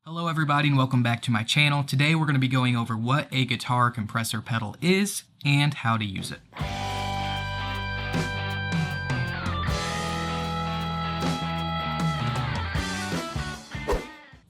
Hello everybody and welcome back to my channel. Today we're going to be going over what a guitar compressor pedal is and how to use it.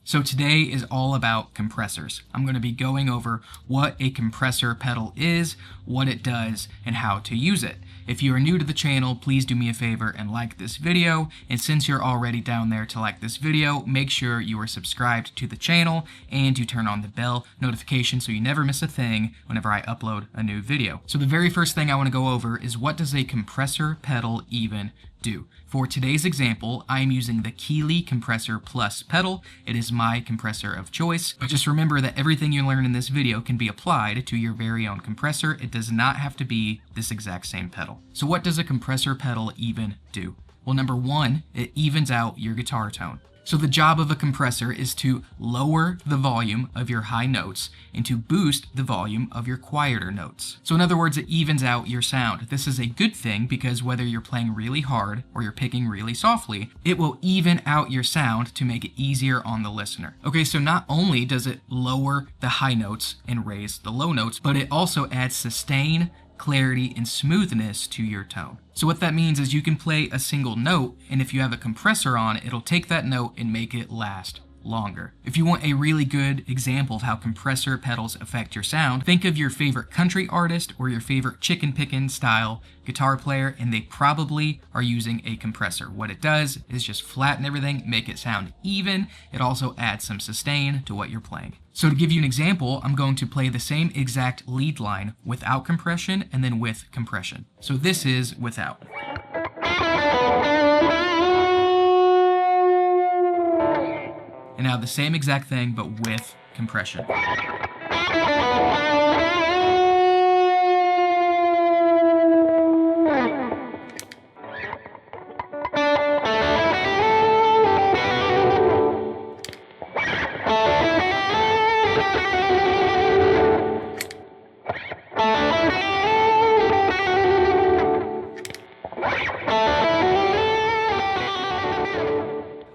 So today is all about compressors. I'm going to be going over what a compressor pedal is, what it does, and how to use it. If you are new to the channel, please do me a favor and like this video. And since you're already down there to like this video, make sure you are subscribed to the channel and you turn on the bell notification so you never miss a thing whenever I upload a new video. So the very first thing I want to go over is what does a compressor pedal even do? For today's example, I am using the Keeley Compressor Plus pedal. It is my compressor of choice, but just remember that everything you learn in this video can be applied to your very own compressor. It does not have to be this exact same pedal. So what does a compressor pedal even do? Well, number one, it evens out your guitar tone. So the job of a compressor is to lower the volume of your high notes and to boost the volume of your quieter notes. So in other words, it evens out your sound. This is a good thing because whether you're playing really hard or you're picking really softly, it will even out your sound to make it easier on the listener. Okay, so not only does it lower the high notes and raise the low notes, but it also adds sustain, clarity, and smoothness to your tone. So what that means is you can play a single note, and if you have a compressor on, it'll take that note and make it last longer. If you want a really good example of how compressor pedals affect your sound, think of your favorite country artist or your favorite chicken pickin' style guitar player, and they probably are using a compressor. What it does is just flatten everything, make it sound even. It also adds some sustain to what you're playing. So to give you an example, I'm going to play the same exact lead line without compression and then with compression. So this is without. And now the same exact thing, but with compression.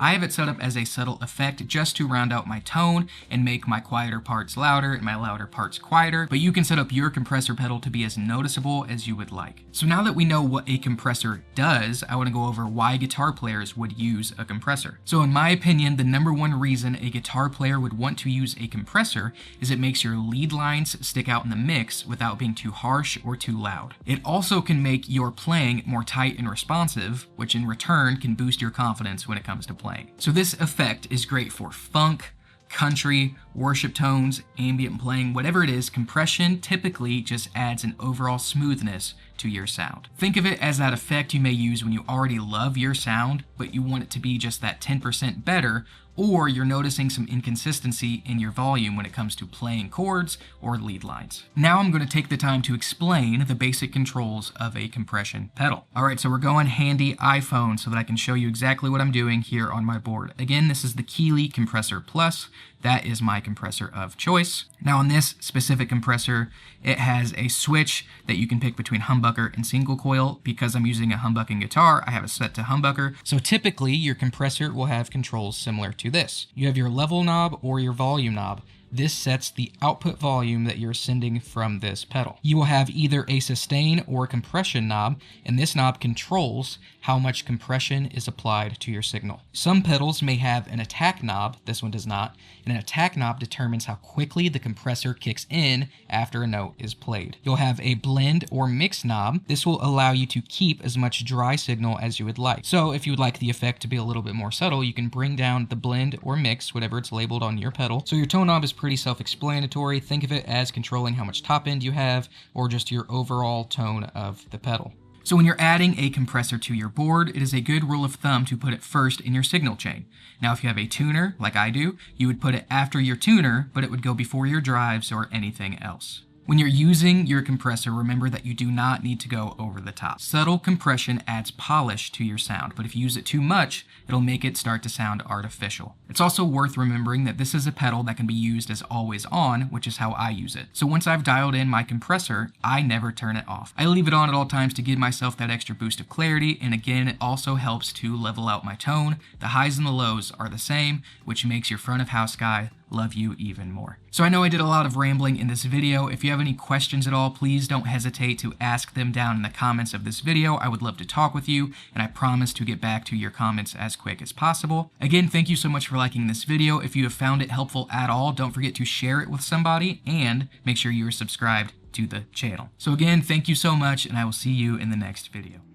I have it set up as a subtle effect just to round out my tone and make my quieter parts louder and my louder parts quieter, but you can set up your compressor pedal to be as noticeable as you would like. So now that we know what a compressor does, I want to go over why guitar players would use a compressor. So in my opinion, the number one reason a guitar player would want to use a compressor is it makes your lead lines stick out in the mix without being too harsh or too loud. It also can make your playing more tight and responsive, which in return can boost your confidence when it comes to playing. So this effect is great for funk, country, worship tones, ambient playing, whatever it is. Compression typically just adds an overall smoothness to your sound. Think of it as that effect you may use when you already love your sound, but you want it to be just that 10% better, or you're noticing some inconsistency in your volume when it comes to playing chords or lead lines. Now I'm going to take the time to explain the basic controls of a compression pedal. Alright, so we're going handy iPhone so that I can show you exactly what I'm doing here on my board. Again, this is the Keeley Compressor Plus. That is my compressor of choice. Now on this specific compressor, it has a switch that you can pick between humbucker and single coil. Because I'm using a humbucking guitar, I have it set to humbucker. So typically your compressor will have controls similar to this. You have your level knob or your volume knob. This sets the output volume that you're sending from this pedal. You will have either a sustain or compression knob, and this knob controls how much compression is applied to your signal. Some pedals may have an attack knob, this one does not, and an attack knob determines how quickly the compressor kicks in after a note is played. You'll have a blend or mix knob. This will allow you to keep as much dry signal as you would like. So if you would like the effect to be a little bit more subtle, you can bring down the blend or mix, whatever it's labeled on your pedal. So your tone knob is pretty self-explanatory. Think of it as controlling how much top end you have or just your overall tone of the pedal. So when you're adding a compressor to your board, it is a good rule of thumb to put it first in your signal chain. Now if you have a tuner, like I do, you would put it after your tuner, but it would go before your drives or anything else. When you're using your compressor, remember that you do not need to go over the top. Subtle compression adds polish to your sound, but if you use it too much, it'll make it start to sound artificial. It's also worth remembering that this is a pedal that can be used as always on, which is how I use it. So once I've dialed in my compressor, I never turn it off. I leave it on at all times to give myself that extra boost of clarity, and again, it also helps to level out my tone. The highs and the lows are the same, which makes your front of house guy love you even more. So I know I did a lot of rambling in this video. If you have any questions at all, please don't hesitate to ask them down in the comments of this video. I would love to talk with you, and I promise to get back to your comments as quick as possible. Again, thank you so much for liking this video. If you have found it helpful at all, don't forget to share it with somebody, and make sure you are subscribed to the channel. So again, thank you so much, and I will see you in the next video.